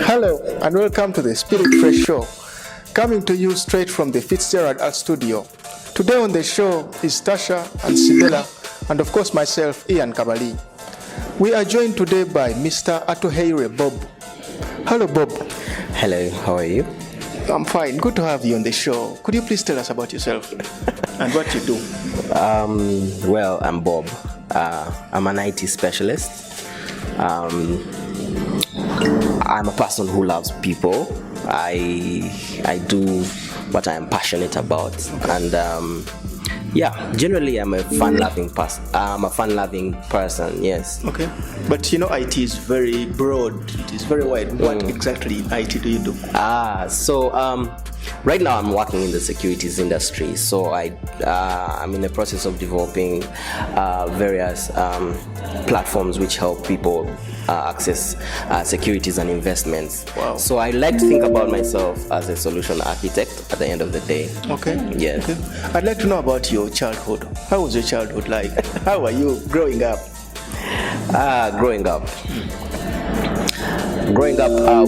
Hello and welcome to the Spirit Fresh Show, coming to you straight from the Fitzgerald Art Studio. Today on the show is Tasha and Sibella, and of course myself, Ian Kabali. We are joined today by Mr. Atuhairwe Bob. Hello, Bob. Hello, how are you? I'm fine. Good to have you on the show. Could you please tell us about yourself and what you do? Well, I'm Bob. I'm an IT specialist. I'm a person who loves people. I do what I am passionate about, and generally I'm a fun-loving person. Yes. Okay, but you know, IT is very broad. It is very wide. What exactly in IT do you do? Right now I'm working in the securities industry, so I'm in the process of developing various platforms which help people access securities and investments. Wow. So I like to think about myself as a solution architect at the end of the day. Okay. Yes. Okay. I'd like to know about your childhood. How was your childhood like? How were you growing up?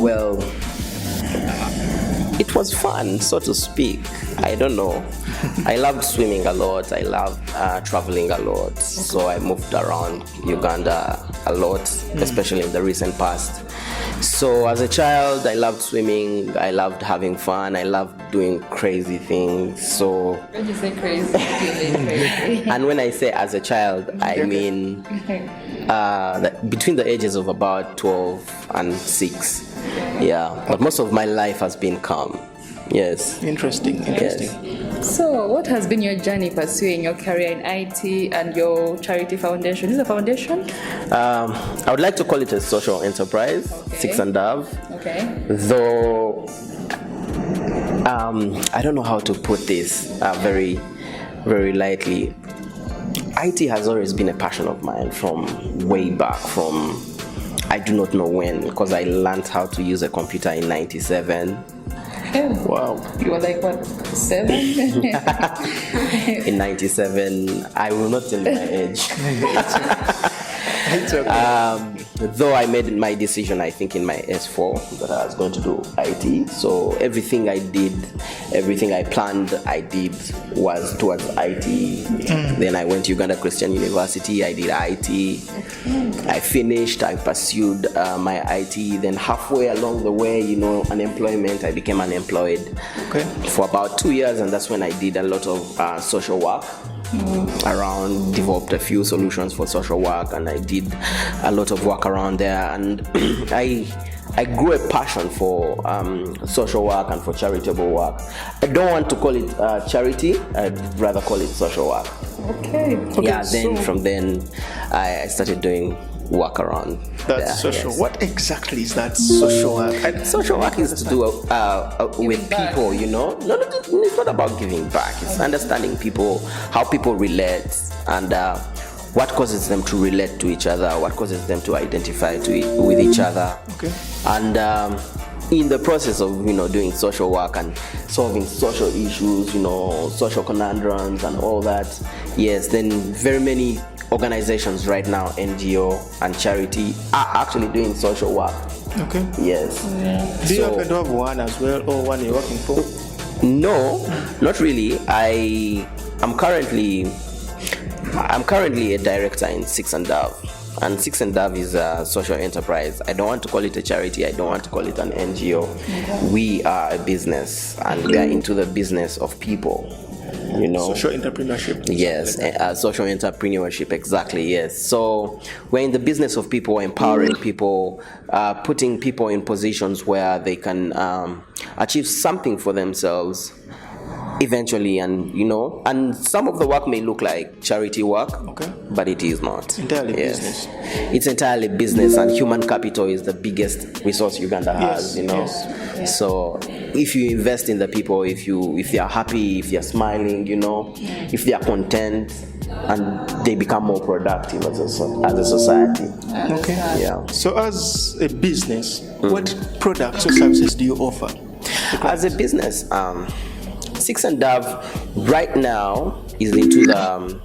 Well, it was fun, so to speak. I don't know. I loved swimming a lot. I loved traveling a lot. So I moved around Uganda a lot, especially in the recent past. So as a child, I loved swimming. I loved having fun. I loved doing crazy things. So when you say crazy, you mean crazy. And when I say as a child, I mean between the ages of about 12 and 6. Yeah, but most of my life has been calm. Yes. Interesting. Yes. So, what has been your journey pursuing your career in IT and your charity foundation? Is it a foundation? I would like to call it a social enterprise, Okay. Six and Dove. Okay. Though I don't know how to put this very, very lightly. IT has always been a passion of mine from way back, from I do not know when, because I learned how to use a computer in 97. Wow. You were like, what, 7? In 97, I will not tell you my age. It's okay. Though I made my decision, I think in my S4 that I was going to do IT. So everything I did, everything I planned, I did was towards IT. Then I went to Uganda Christian University. I did IT. I finished. I pursued my IT. Then halfway along the way, unemployment. I became unemployed for about 2 years, and that's when I did a lot of social work. Around, developed a few solutions for social work, and I did a lot of work around there, and I grew a passion for social work and for charitable work. I don't want to call it charity, I'd rather call it social work. Okay. From then I started doing work around That's there, social. yes. What exactly is that social work? Social work is to do with people, No, it's not about giving back. It's understanding people, how people relate, and what causes them to relate to each other, what causes them to identify with each other. Okay. And in the process of doing social work and solving social issues, social conundrums and all that, yes, then very many organizations right now, NGO and charity, are actually doing social work. Okay. Yes. Do you happen to have one as well, or one you're working for? No, not really. I'm currently a director in Six and Dove. And Six and Dove is a social enterprise. I don't want to call it a charity. I don't want to call it an NGO. We are a business, and we are into the business of people. Social entrepreneurship. Yes, social entrepreneurship, exactly, yes. So we're in the business of people, empowering people, putting people in positions where they can achieve something for themselves eventually, and and some of the work may look like charity work, but it is not. Entirely business. It's entirely business, and human capital is the biggest resource Uganda has. Yes. So if you invest in the people, if they are happy, if they are smiling, if they are content, and they become more productive as a society. Okay. Yeah. So as a business, what products or services do you offer? As a business, Six and Dove right now is into the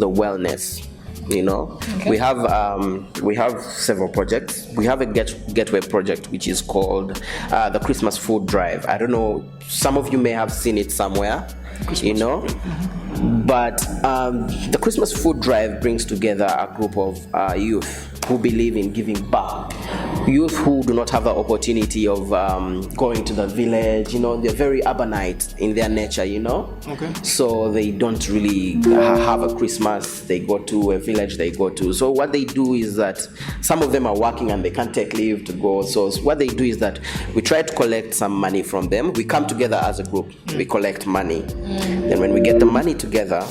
wellness You know, we have several projects. We have a gateway project which is called the Christmas Food Drive. I don't know, some of you may have seen it somewhere. You know, but the Christmas Food Drive brings together a group of youth who believe in giving back. Youth who do not have the opportunity of going to the village. You know, they're very urbanite in their nature, you know. Okay. So they don't really have a Christmas. They go to a village they go to. So what they do is that some of them are working and they can't take leave to go. So what they do is that we try to collect some money from them. We come together as a group. We collect money. Then when we get the money together,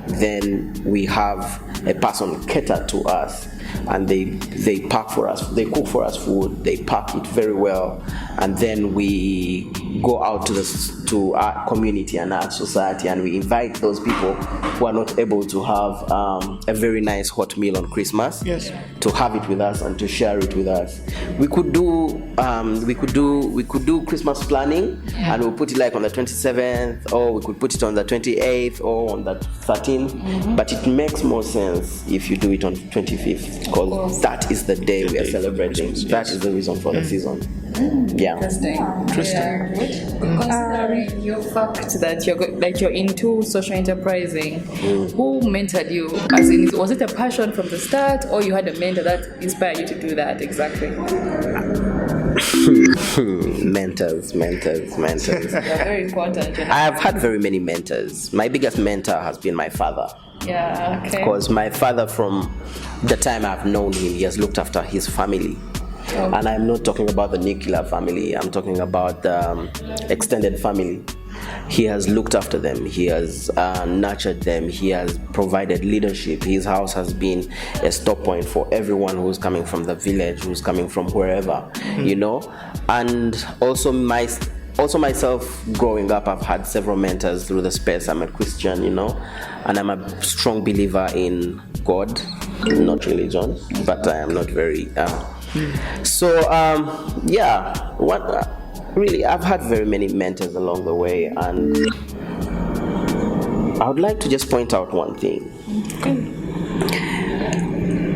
then we have a person cater to us, and they pack for us, they cook for us food, they pack it very well, and then we go out to our community and our society, and we invite those people who are not able to have a very nice hot meal on Christmas, to have it with us and to share it with us. We could do Christmas planning, and we'll put it like on the 27th, or we could put it on the 28th or on the 13th, but it makes more sense if you do it on 25th, because that is the day we are celebrating. That is the reason for the season. Yeah. Interesting. Considering your fact that you're into social enterprising, who mentored you? As in, was it a passion from the start, or you had a mentor that inspired you to do that exactly? mentors. They're very important. You know? I have had very many mentors. My biggest mentor has been my father. Yeah, okay. Because my father, from the time I've known him, he has looked after his family. Oh. And I'm not talking about the nuclear family, I'm talking about the extended family. He has looked after them, he has nurtured them, he has provided leadership. His house has been a stop point for everyone who's coming from the village, who's coming from wherever, you know. And also myself, growing up, I've had several mentors through the space. I'm a Christian, you know, and I'm a strong believer in God, not religion, but I am not very... really, I've had very many mentors along the way, and I would like to just point out one thing.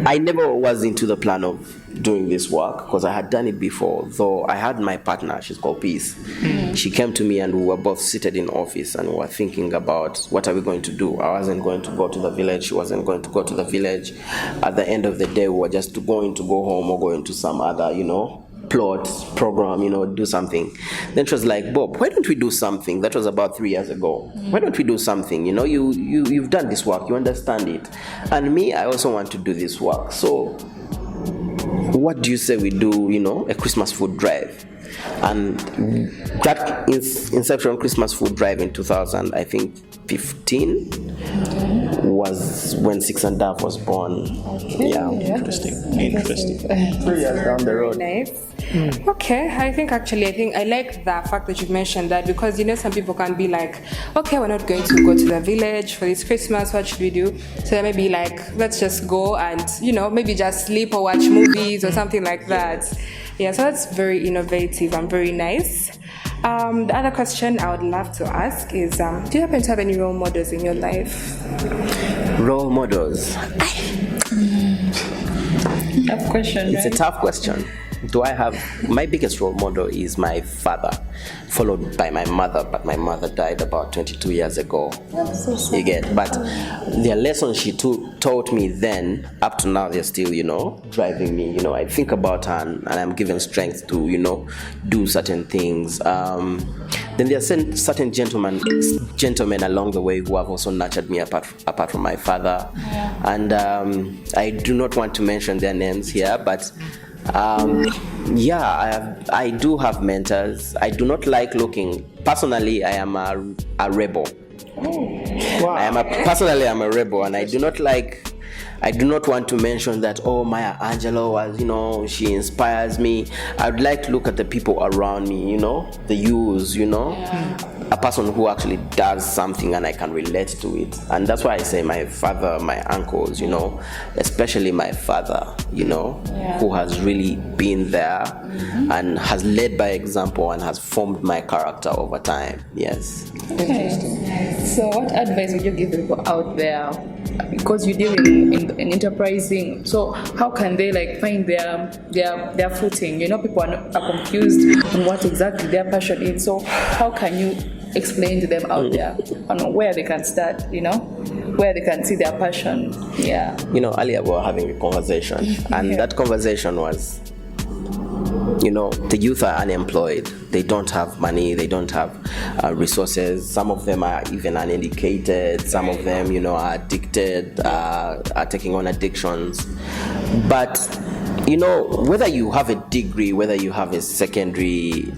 I never was into the plan of doing this work, because I had done it before, though I had my partner, she's called Peace. She came to me and we were both seated in office and we were thinking about what are we going to do. I wasn't going to go to the village, she wasn't going to go to the village. At the end of the day, we were just going to go home or go into some other, you know, plot, program, you know, do something. Then she was like, Bob, why don't we do something? That was about 3 years ago. Why don't we do something? You know, you've done this work, you understand it. And me, I also want to do this work. So what do you say we do, you know, a Christmas food drive? And that inception Christmas food drive in 2015 was when Six and Dove was born. Yeah. Interesting. 3 years down the road. Nice. Okay, I think I like the fact that you've mentioned that, because you know some people can be like, okay, we're not going to go to the village for this Christmas, what should we do? So maybe like, let's just go and, you know, maybe just sleep or watch movies or something like that. Yeah, so that's very innovative and very nice. The other question I would love to ask is, do you happen to have any role models in your life? Role models. Tough question. It's a tough question. Do I have... My biggest role model is my father, followed by my mother, but my mother died about 22 years ago. That's so sad. You get, but the lessons she taught me then, up to now, they're still, you know, driving me. You know, I think about her and I'm given strength to, you know, do certain things. Then there are certain gentlemen along the way who have also nurtured me apart from my father. Yeah. And I do not want to mention their names here, but I do have mentors. I do not like looking. Personally, I am a rebel. Wow. Personally, I'm a rebel, and I do not want to mention that, oh, Maya Angelou was, you know, she inspires me. I would like to look at the people around me, you know, the youths, you know, a person who actually does something and I can relate to it. And that's why I say my father, my uncles, you know, especially my father, you know, who has really been there and has led by example and has formed my character over time. Yes. Okay. So what advice would you give people out there because you deal in enterprising, so how can they like find their footing? You know, people are confused on what exactly their passion is. So how can you explain to them out there on where they can start? You know, where they can see their passion. Yeah. You know, earlier we were having a conversation, and that conversation was, you know, the youth are unemployed. They don't have money. They don't have resources. Some of them are even uneducated. Some of them, you know, are addicted, are taking on addictions. But, you know, whether you have a degree, whether you have a secondary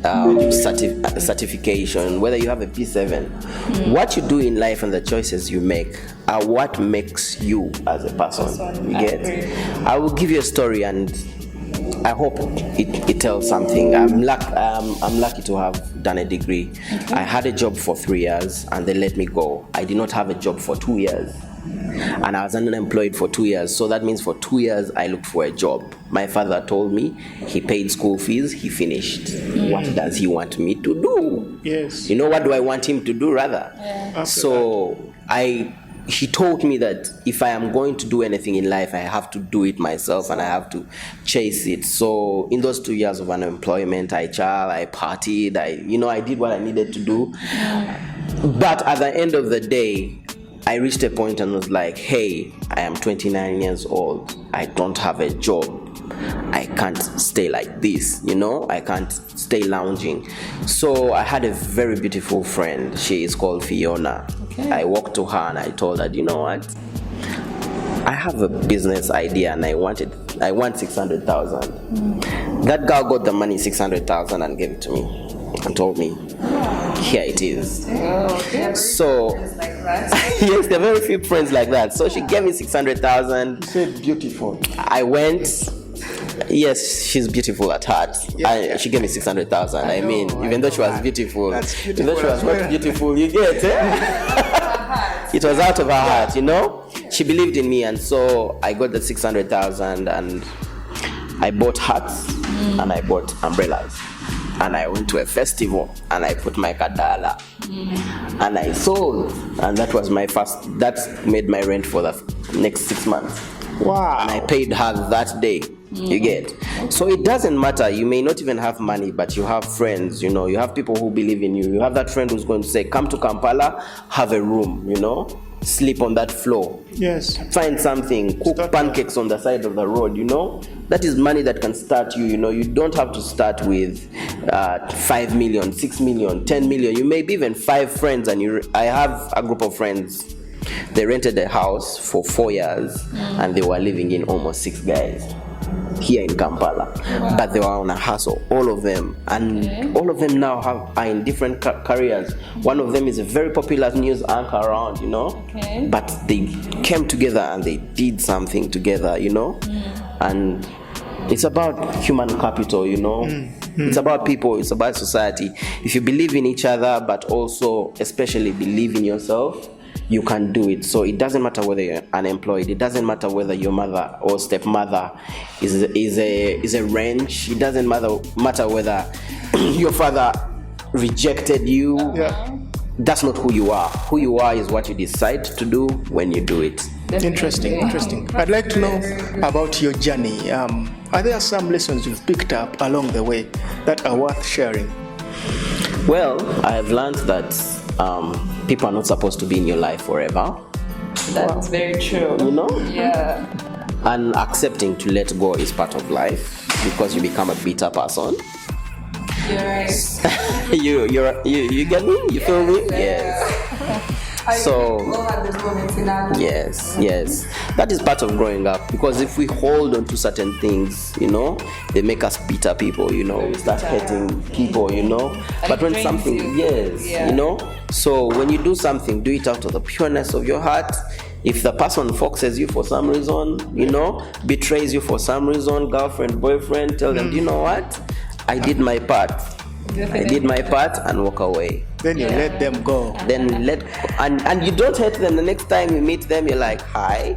certification, whether you have a P7, what you do in life and the choices you make are what makes you as a person. You get? I will give you a story, and I hope it tells something. I'm lucky to have done a degree. I had a job for 3 years and they let me go. I did not have a job for 2 years. And I was unemployed for 2 years. So that means for 2 years I looked for a job. My father told me he paid school fees, he finished. What does he want me to do? Yes. You know, what do I want him to do rather? Yeah. So he told me that if I am going to do anything in life, I have to do it myself and I have to chase it. So in those 2 years of unemployment, I partied, I did what I needed to do. But at the end of the day, I reached a point and was like, hey, I am 29 years old. I don't have a job. I can't stay like this, you know? I can't stay lounging. So I had a very beautiful friend. She is called Fiona. Okay. I walked to her and I told her, you know what? I have a business idea and I want 600,000. That girl got the money, 600,000, and gave it to me and told me, here it is. So, yes, there are very few friends like that. So she gave me 600,000. You said beautiful. I went. Yes, she's beautiful at heart. She gave me 600,000. I mean, even though she was beautiful, even though she was not beautiful, you get it. It was out of her heart, you know. She believed in me, and so I got the 600,000, and I bought hats and I bought umbrellas. And I went to a festival and I put my kadala and I sold, and that was my first. That made my rent for the next 6 months. Wow! And I paid her that day. You get? So it doesn't matter. You may not even have money, but you have friends. You know, you have people who believe in you. You have that friend who's going to say, "Come to Kampala, have a room." You know, sleep on that floor. Yes. Find something. Cook pancakes on the side of the road. You know. That is money that can start you, you know. You don't have to start with 5 million, 6 million, 10 million. You may be even 5 friends, and I have a group of friends. They rented a house for 4 years, and they were living in almost 6 guys here in Kampala. But they were on a hustle, all of them. And all of them now are in different careers. One of them is a very popular news anchor around, you know. But they came together and they did something together, you know. And it's about human capital, you know. It's about people, it's about society. If you believe in each other, but also especially believe in yourself, you can do it. So it doesn't matter whether you're unemployed. It doesn't matter whether your mother or stepmother is a wrench. It doesn't matter whether your father rejected you. Yeah. That's not who you are. Who you are is what you decide to do when you do it. Interesting. I'd like to know about your journey. Are there some lessons you've picked up along the way that are worth sharing? Well, I have learned that people are not supposed to be in your life forever. That's very true. You know? Yeah. And accepting to let go is part of life, because you become a bitter person. You're right. you get me? You feel me? Yes. So yes, that is part of growing up, because if we hold on to certain things, you know, they make us bitter people, you know. We start hating people, you know. But when something, you know, so when you do something, do it out of the pureness of your heart. If the person foxes you for some reason, you know, betrays you for some reason, girlfriend, boyfriend, tell them, you know what, I did my part. I did my part and walk away. Then you let them go. Then and you don't hate them. The next time you meet them, you're like, hi,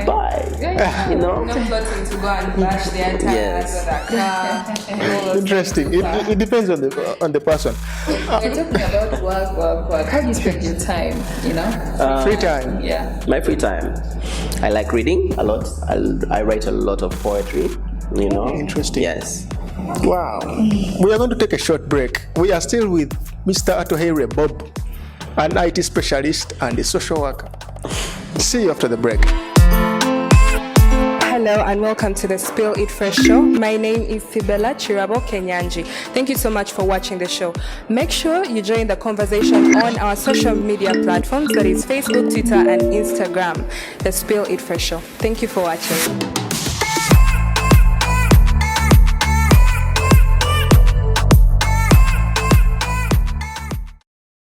bye. Yeah. You know. Not plotting to go and bash their tires or their car. Interesting. It depends on the person. We're talking about work. How do you spend your time? You know, Free time. yeah. My free time, I like reading a lot. I write a lot of poetry. You know. Interesting. Yes. Wow. We are going to take a short break. We are still with Mr. Atuhairwe Bob, an IT specialist and a social worker. See you after the break. Hello and welcome to the Spill It Fresh show. My name is Sibela Chirabo Kenyanji. Thank you so much for watching the show. Make sure you join the conversation on our social media platforms, that is Facebook, Twitter and Instagram. The Spill It Fresh show. Thank you for watching.